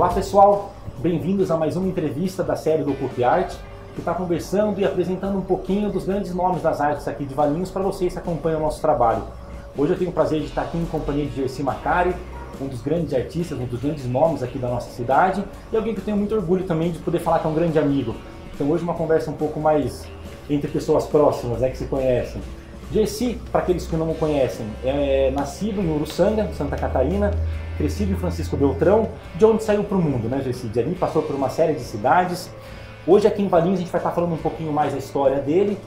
Olá pessoal, bem-vindos a mais uma entrevista da série do Occult Art, que está conversando e apresentando um pouquinho dos grandes nomes das artes aqui de Valinhos para vocês que acompanham o nosso trabalho. Hoje eu tenho o prazer de estar aqui em companhia de Jerzy Macari, um dos grandes artistas, um dos grandes nomes aqui da nossa cidade, e alguém que eu tenho muito orgulho também de poder falar que é um grande amigo. Então hoje uma conversa um pouco mais entre pessoas próximas, que se conhecem. Jerzy, para aqueles que não o conhecem, é nascido em Uruçanga, Santa Catarina, crescido em Francisco Beltrão, de onde saiu para o mundo, né, Jerzy? De ali passou por uma série de cidades. Hoje aqui em Valinhos a gente vai estar falando um pouquinho mais da história dele.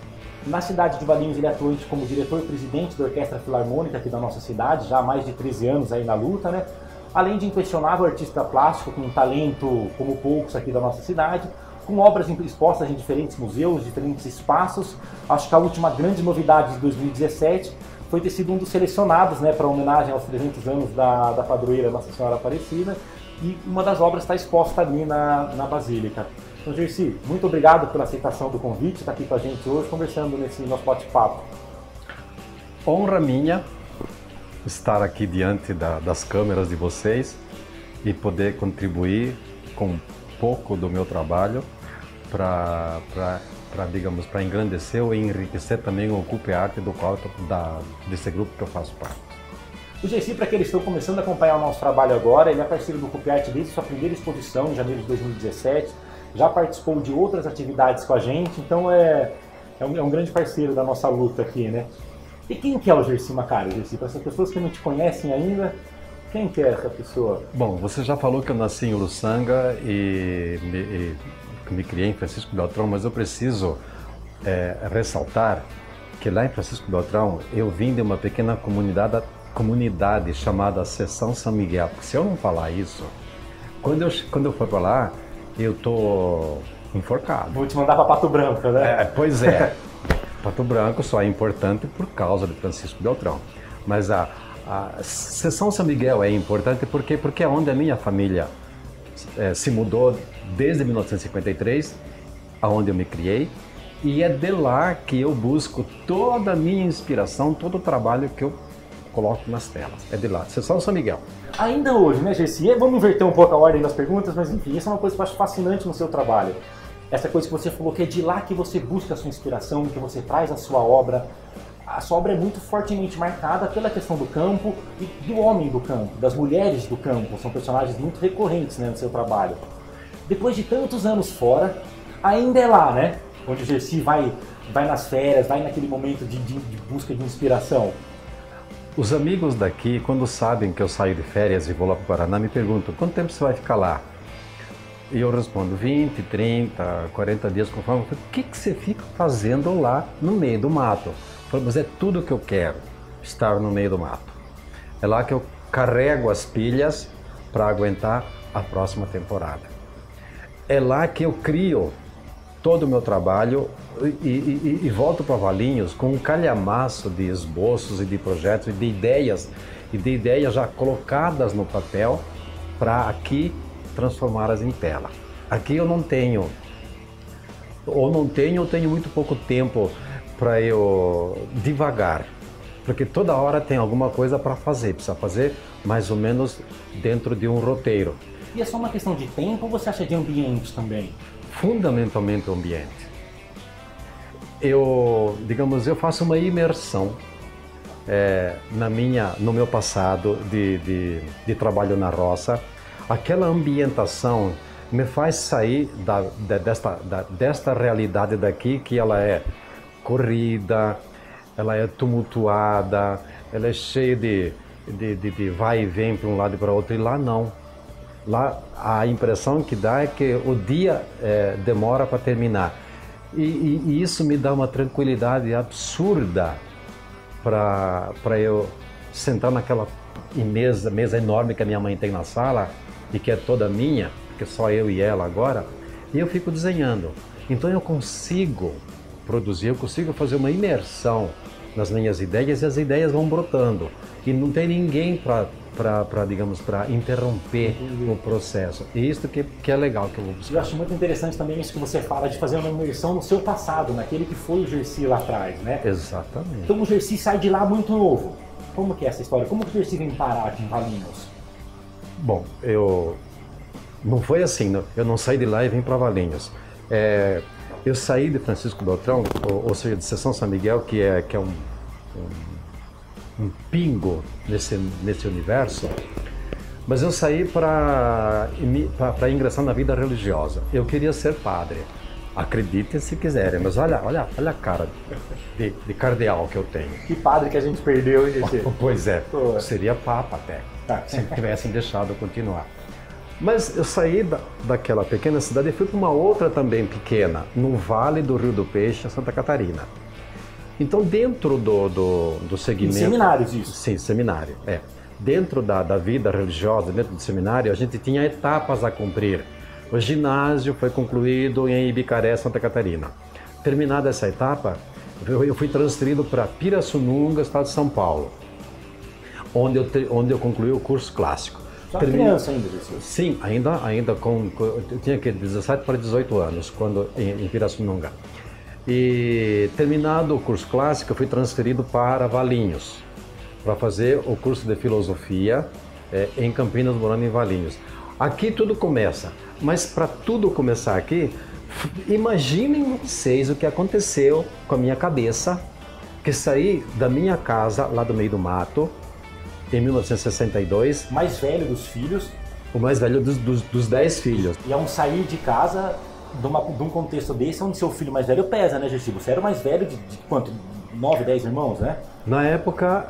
Na cidade de Valinhos ele é atuante como diretor-presidente da Orquestra Filarmônica aqui da nossa cidade, já há mais de 13 anos aí na luta, né? Além de inquestionável artista plástico, com um talento como poucos aqui da nossa cidade, com obras expostas em diferentes museus, diferentes espaços. Acho que a última grande novidade de 2017 foi ter sido um dos selecionados, né, para homenagem aos 300 anos da padroeira Nossa Senhora Aparecida, e uma das obras está exposta ali na Basílica. Então, Jerzy, muito obrigado pela aceitação do convite, estar aqui com a gente hoje, conversando nesse nosso bate-papo. Honra minha estar aqui diante das câmeras de vocês e poder contribuir com pouco do meu trabalho para engrandecer ou enriquecer também o Occult Art do qual desse grupo que eu faço parte. O Jerzy, para aqueles que estão começando a acompanhar o nosso trabalho agora, ele é parceiro do Occult Art desde sua primeira exposição em janeiro de 2017, já participou de outras atividades com a gente, então é um grande parceiro da nossa luta aqui, né? E quem que é o Jerzy Macari, Jerzy? Para essas pessoas que não te conhecem ainda, quem que é essa pessoa? Bom, você já falou que eu nasci em Uruçanga e me criei em Francisco Beltrão, mas eu preciso ressaltar que lá em Francisco Beltrão eu vim de uma pequena comunidade chamada Seção São Miguel. Porque se eu não falar isso, quando eu for para lá, eu tô enforcado. Vou te mandar para Pato Branco, né? Pois é. Pato Branco só é importante por causa de Francisco Beltrão. Mas a Seção São Miguel é importante porque é onde a minha família se mudou desde 1953, aonde eu me criei, e é de lá que eu busco toda a minha inspiração, todo o trabalho que eu coloco nas telas. É de lá, Seção São Miguel. Ainda hoje, né, Jerzy? Vamos inverter um pouco a ordem das perguntas, mas enfim, isso é uma coisa que eu acho fascinante no seu trabalho. Essa coisa que você falou, que é de lá que você busca a sua inspiração, que você traz a sua obra. A sua obra é muito fortemente marcada pela questão do campo e do homem do campo, das mulheres do campo. São personagens muito recorrentes, né, no seu trabalho. Depois de tantos anos fora, ainda é lá, né? Onde o Jerzy vai nas férias, vai naquele momento de busca de inspiração. Os amigos daqui, quando sabem que eu saio de férias e vou lá para o Paraná, me perguntam: quanto tempo você vai ficar lá? E eu respondo: 20, 30, 40 dias, conforme. Eu falo, o que você fica fazendo lá no meio do mato? Eu falo, mas é tudo que eu quero, estar no meio do mato. É lá que eu carrego as pilhas para aguentar a próxima temporada. É lá que eu crio todo o meu trabalho e volto para Valinhos com um calhamaço de esboços e de projetos e de ideias já colocadas no papel para aqui transformá-las em tela. Aqui eu tenho muito pouco tempo para eu divagar, porque toda hora tem alguma coisa para fazer, precisa fazer mais ou menos dentro de um roteiro. E é só uma questão de tempo ou você acha de ambiente também? Fundamentalmente o ambiente. Eu faço uma imersão no meu passado de trabalho na roça. Aquela ambientação me faz sair desta realidade daqui, que ela é corrida, ela é tumultuada, ela é cheia de vai e vem para um lado e para outro, e lá não. Lá a impressão que dá é que o dia demora para terminar. E isso me dá uma tranquilidade absurda para eu sentar naquela mesa enorme que a minha mãe tem na sala e que é toda minha, porque só eu e ela agora, e eu fico desenhando. Então eu consigo produzir, eu consigo fazer uma imersão nas minhas ideias e as ideias vão brotando. E não tem ninguém para interromper o processo. E isso que é legal que eu vou buscar. Eu acho muito interessante também isso que você fala de fazer uma imersão no seu passado, naquele que foi o Jerzy lá atrás, né? Exatamente. Então o Jerzy sai de lá muito novo. Como que é essa história? Como que o Jerzy vem parar aqui em Valinhos? Bom, eu não foi assim, não. Eu não saí de lá e vim para Valinhos. Eu saí de Francisco Beltrão, ou seja, de Seção São Miguel, que é um pingo nesse universo, mas eu saí para ingressar na vida religiosa. Eu queria ser padre. Acreditem se quiserem, mas olha a cara de cardeal que eu tenho. Que padre que a gente perdeu, hein, GC? Pois é, seria papa até, se tivessem deixado eu continuar. Mas eu saí daquela pequena cidade e fui para uma outra também pequena, no Vale do Rio do Peixe, Santa Catarina. Então, dentro do segmento... Em seminários, isso? Sim, seminário, Dentro da vida religiosa, dentro do seminário, a gente tinha etapas a cumprir. O ginásio foi concluído em Ibicaré, Santa Catarina. Terminada essa etapa, eu fui transferido para Pirassununga, estado de São Paulo, onde eu concluí o curso clássico. Só criança ainda, Jesus? Sim, ainda eu tinha 17 para 18 anos, quando em Pirassununga. E terminado o curso clássico, eu fui transferido para Valinhos, para fazer o curso de filosofia em Campinas, morando em Valinhos. Aqui tudo começa, mas para tudo começar aqui, imaginem vocês o que aconteceu com a minha cabeça, que saí da minha casa, lá do meio do mato, em 1962. Mais velho dos filhos. O mais velho dos 10 filhos. E é um sair de casa de um contexto desse, onde seu filho mais velho pesa, né, Gessi? Você era o mais velho de quanto? 9, 10 irmãos, né? Na época,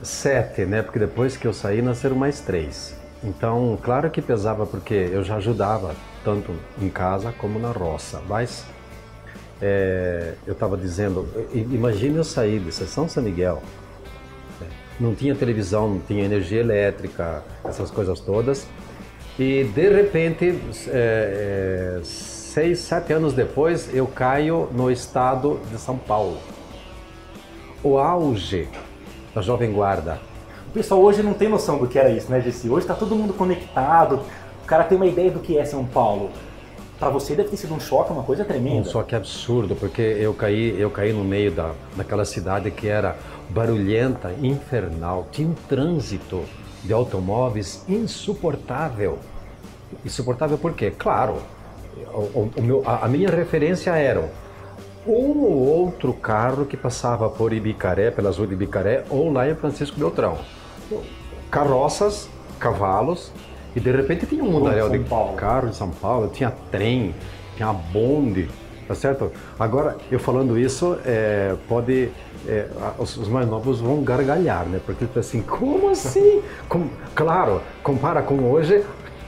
7, né? Porque depois que eu saí, nasceram mais 3. Então, claro que pesava, porque eu já ajudava tanto em casa como na roça. Mas, eu estava dizendo, imagine eu sair de Seção São Miguel, não tinha televisão, não tinha energia elétrica, essas coisas todas. E, de repente, 6, 7 anos depois, eu caio no estado de São Paulo. O auge da Jovem Guarda. O pessoal hoje não tem noção do que era isso, né, Gessi? Hoje está todo mundo conectado, o cara tem uma ideia do que é São Paulo. Para você deve ter sido um choque, uma coisa tremenda. Um choque absurdo, porque eu caí no meio daquela cidade que era barulhenta, infernal. Tinha um trânsito de automóveis insuportável. Insuportável por quê? Claro, a minha referência era um ou outro carro que passava por Ibicaré, pelas ruas de Ibicaré, ou lá em Francisco Beltrão. Carroças, cavalos, e de repente tinha um mundaréu de carro em São Paulo, tinha trem, tinha bonde, tá certo? Agora, eu falando isso, os mais novos vão gargalhar, né? Porque assim, como assim? Claro, compara com hoje,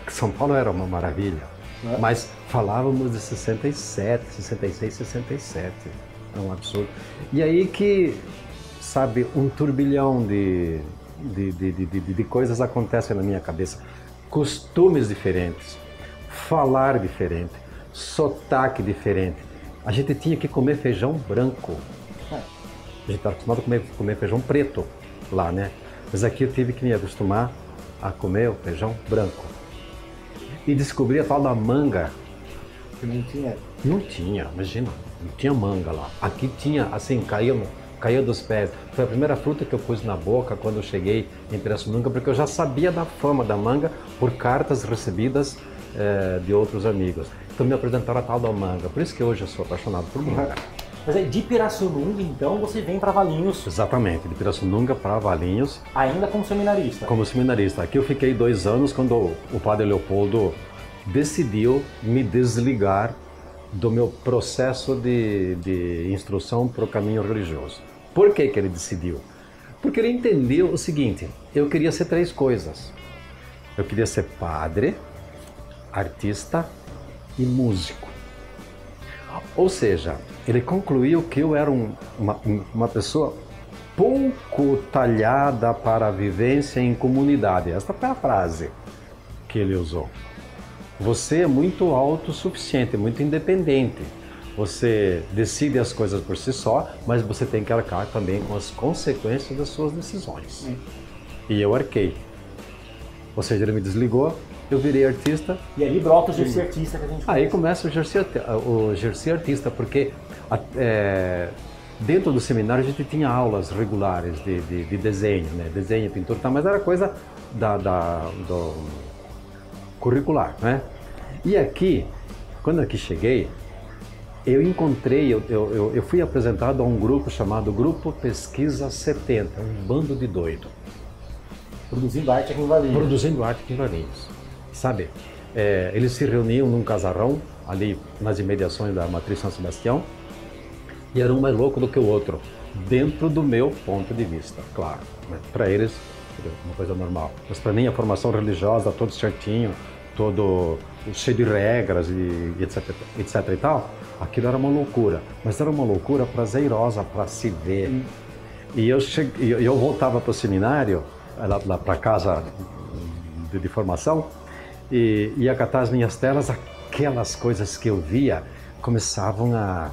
São Paulo era uma maravilha. Mas falávamos de 67, 66, 67. É um absurdo. E aí que, sabe, um turbilhão de coisas acontecem na minha cabeça. Costumes diferentes, falar diferente, sotaque diferente. A gente tinha que comer feijão branco. A gente estava acostumado a comer feijão preto lá, né? Mas aqui eu tive que me acostumar a comer o feijão branco. E descobri a tal da manga. Que não tinha? Não tinha, imagina, não tinha manga lá. Aqui tinha, assim, caía dos pés. Foi a primeira fruta que eu pus na boca quando eu cheguei em Pirassununga, porque eu já sabia da fama da manga por cartas recebidas de outros amigos. Então me apresentaram a tal da manga, por isso que hoje eu sou apaixonado por manga. Mas aí de Pirassununga, então, você vem para Valinhos. Exatamente, de Pirassununga para Valinhos. Ainda como seminarista? Como seminarista. Aqui eu fiquei 2 anos quando o padre Leopoldo decidiu me desligar do meu processo de instrução para o caminho religioso. Por que ele decidiu? Porque ele entendeu o seguinte, eu queria ser 3 coisas. Eu queria ser padre, artista e músico. Ou seja, ele concluiu que eu era uma pessoa pouco talhada para a vivência em comunidade. Esta foi a frase que ele usou. Você é muito autossuficiente, muito independente. Você decide as coisas por si só, mas você tem que arcar também com as consequências das suas decisões. E eu arquei. Ou seja, ele me desligou, eu virei artista. E ali brota o Gessi Artista que a gente Aí começa o Gessi Artista, porque dentro do seminário a gente tinha aulas regulares de desenho, né? Desenho, pintura, mas era coisa curricular, né? E aqui, quando aqui cheguei, eu encontrei, eu fui apresentado a um grupo chamado Grupo Pesquisa 70, um bando de doido. Produzindo arte aqui em Valinhos. Produzindo arte aqui em Valinhos. Sabe, eles se reuniam num casarão, ali nas imediações da Matriz São Sebastião, e era um mais louco do que o outro, dentro do meu ponto de vista, claro. Para eles, uma coisa normal. Mas para mim, a formação religiosa, todo certinho, todo cheio de regras e etc e tal, aquilo era uma loucura. Mas era uma loucura prazerosa para se ver. E eu voltava para o seminário, lá para casa de formação, e ia catar as minhas telas, aquelas coisas que eu via começavam a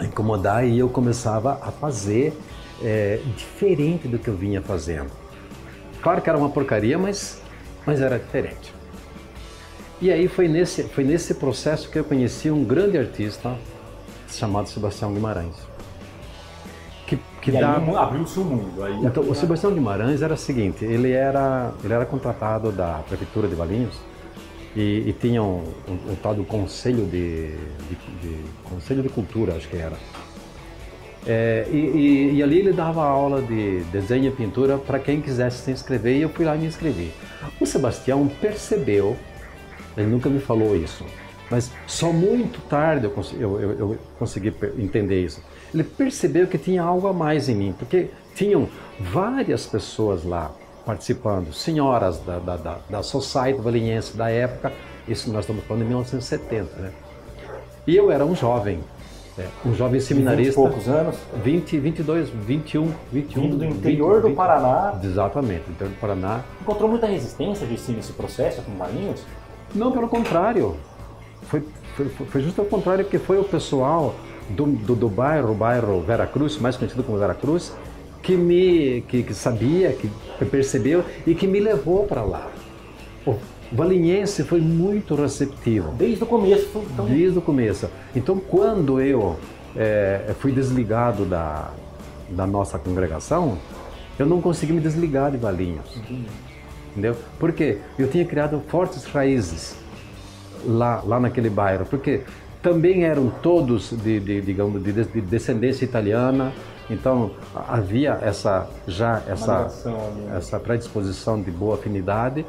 incomodar e eu começava a fazer diferente do que eu vinha fazendo. Claro que era uma porcaria, mas era diferente. E aí foi nesse processo que eu conheci um grande artista chamado Sebastião Guimarães. E aí abriu-se o mundo. Então, o Sebastião Guimarães era o seguinte, ele era contratado da Prefeitura de Valinhos e tinha um tal do Conselho Conselho de Cultura, acho que era. E ali ele dava aula de desenho e pintura para quem quisesse se inscrever e eu fui lá e me inscrevi. O Sebastião percebeu, ele nunca me falou isso, mas só muito tarde eu consegui entender isso. Ele percebeu que tinha algo a mais em mim, porque tinham várias pessoas lá participando, senhoras da Society valinhense da época, isso nós estamos falando de 1970, né? E eu era um jovem seminarista. 20 e poucos anos? 22, 21. Vindo do interior do Paraná. Exatamente, do interior do Paraná. Encontrou muita resistência nesse processo aqui em Valinhos? Não, pelo contrário. Foi justo ao contrário, porque foi o pessoal do bairro Vera Cruz, mais conhecido como Vera Cruz, que sabia, que percebeu e que me levou para lá. O valinhense foi muito receptivo. Desde o começo? Então... Desde o começo. Então, quando eu fui desligado da nossa congregação, eu não consegui me desligar de Valinhos. Entendeu? Porque eu tinha criado fortes raízes lá naquele bairro, porque também eram todos de descendência italiana, então havia essa predisposição de boa afinidade.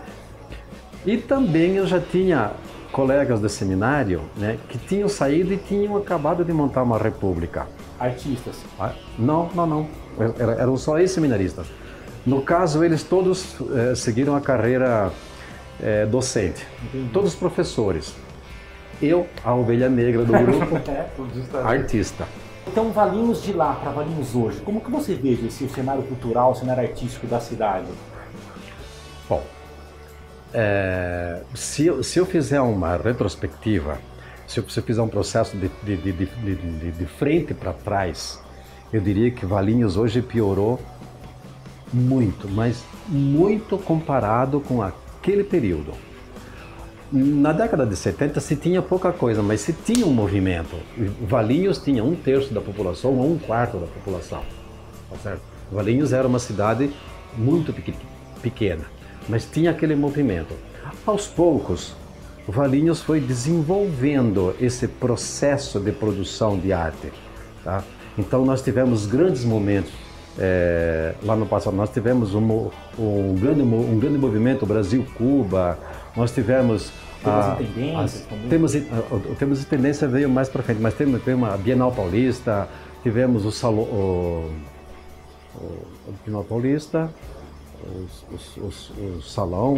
E também eu já tinha colegas do seminário, né, que tinham saído e tinham acabado de montar uma república. Artistas? Não. Eram só ex-seminaristas. No caso, eles todos seguiram a carreira docente. Entendi. Todos professores. Eu, a ovelha negra do grupo, artista. Então, Valinhos de lá para Valinhos hoje, como que você vê o cenário cultural, o cenário artístico da cidade? Bom, se eu fizer uma retrospectiva, se eu fizer um processo de frente para trás, eu diria que Valinhos hoje piorou muito, mas muito comparado com aquele período. Na década de 70 se tinha pouca coisa, mas se tinha um movimento. Valinhos tinha 1/3 da população ou 1/4 da população. Tá certo? Valinhos era uma cidade muito pequena, mas tinha aquele movimento. Aos poucos, Valinhos foi desenvolvendo esse processo de produção de arte. Tá? Então nós tivemos grandes momentos lá no passado. Nós tivemos um grande movimento Brasil-Cuba. Nós tivemos temos independência veio mais para frente, mas temos a Bienal Paulista, tivemos o Bienal Paulista, o salão,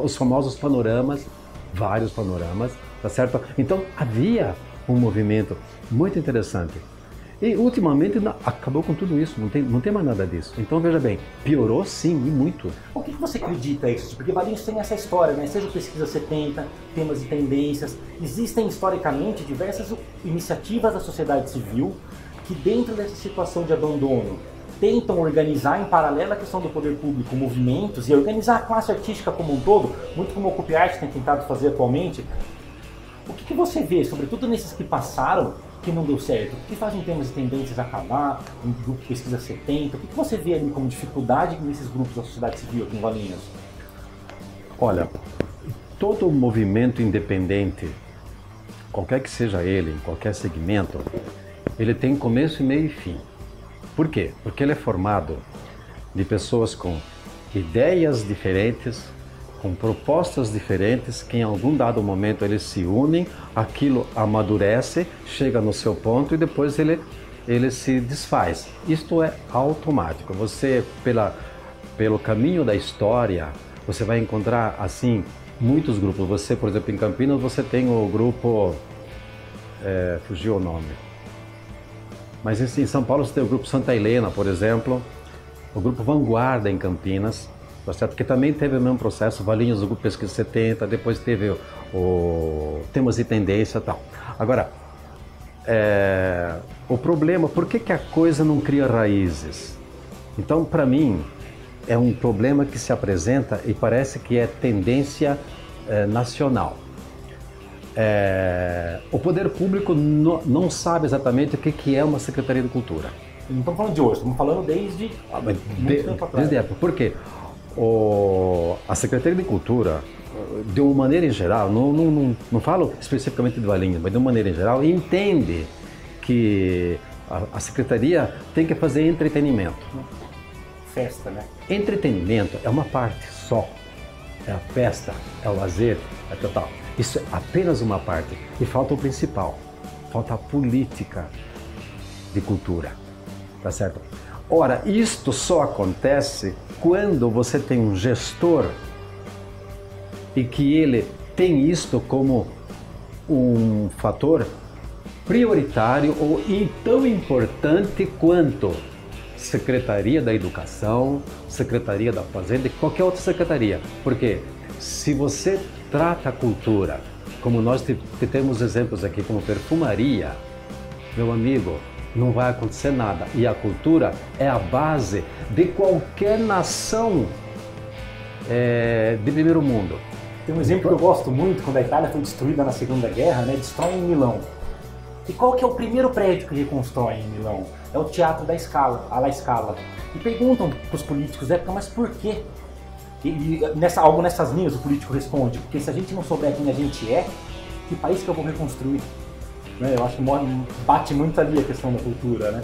os famosos panoramas, vários panoramas, tá certo? Então havia um movimento muito interessante. E ultimamente acabou com tudo isso, não tem mais nada disso. Então veja bem, piorou sim, e muito. O que você acredita isso? Porque Valinhos tem essa história, né? Seja Pesquisa 70, temas e tendências. Existem historicamente diversas iniciativas da sociedade civil que dentro dessa situação de abandono tentam organizar em paralelo à questão do poder público movimentos e organizar a classe artística como um todo, muito como a Ocupiarte tem tentado fazer atualmente. O que você vê, sobretudo nesses que passaram, que não deu certo? O que fazem temas e tendências acabar? Um grupo de Pesquisa 70? O que você vê ali como dificuldade nesses grupos da sociedade civil aqui em Valinhos? Olha, todo movimento independente, qualquer que seja ele, em qualquer segmento, ele tem começo, meio e fim. Por quê? Porque ele é formado de pessoas com ideias diferentes, com propostas diferentes, que em algum dado momento eles se unem, aquilo amadurece, chega no seu ponto e depois ele se desfaz. Isto é automático. Você, pelo caminho da história, você vai encontrar, assim, muitos grupos. Você, por exemplo, em Campinas, você tem o grupo... fugiu o nome. Mas em São Paulo você tem o grupo Santa Helena, por exemplo, o grupo Vanguarda em Campinas, tá certo? Que também teve o mesmo processo, Valinhos, o grupo Pesquisa 70, depois teve o Temas e Tendência e tal. Agora, o problema, por que a coisa não cria raízes? Então, para mim, é um problema que se apresenta e parece que é tendência nacional. O poder público não sabe exatamente o que é uma Secretaria de Cultura. Não estamos falando de hoje, estamos falando desde muito tempo atrás. Desde a época. Por quê? A Secretaria de Cultura, de uma maneira em geral, não falo especificamente de Valinhos, mas de uma maneira em geral, entende que a Secretaria tem que fazer entretenimento. Festa, né? Entretenimento é uma parte só. É a festa, é o lazer, é total. Isso é apenas uma parte. E falta o principal. Falta a política de cultura. Tá certo? Ora, isto só acontece quando você tem um gestor e que ele tem isto como um fator prioritário ou tão importante quanto Secretaria da Educação, Secretaria da Fazenda e qualquer outra secretaria. Porque se você trata a cultura, como nós temos exemplos aqui, como perfumaria, meu amigo, não vai acontecer nada. E a cultura é a base de qualquer nação de primeiro mundo. Tem um exemplo que eu gosto muito, quando a Itália foi destruída na Segunda Guerra, né, destrói em Milão. E qual que é o primeiro prédio que reconstrói em Milão? É o Teatro da Scala, a La Scala. E perguntam para os políticos da época, mas por quê? E algo nessas linhas o político responde, porque se a gente não souber quem a gente é, que país que eu vou reconstruir? Eu acho que bate muito ali a questão da cultura, né?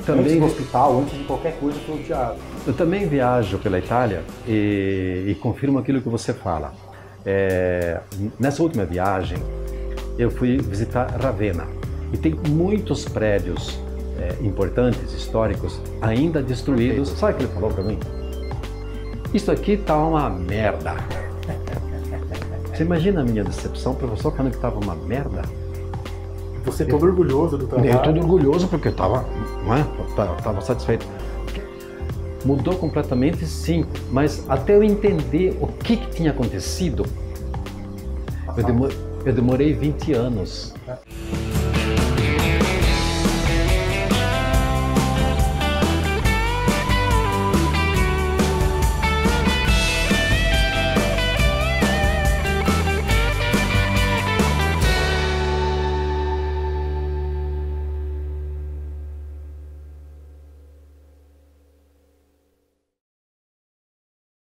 Também, antes do hospital, antes de qualquer coisa, foi o teatro. Eu também viajo pela Itália e confirmo aquilo que você fala. Nessa última viagem, eu fui visitar Ravenna e tem muitos prédios importantes, históricos, ainda destruídos. Sabe o que ele falou para mim? Isso aqui tá uma merda. Você imagina a minha decepção, o professor falando que tava uma merda? Você todo orgulhoso do trabalho. Eu todo orgulhoso porque eu tava satisfeito. Mudou completamente, sim, mas até eu entender o que tinha acontecido, eu demorei 20 anos.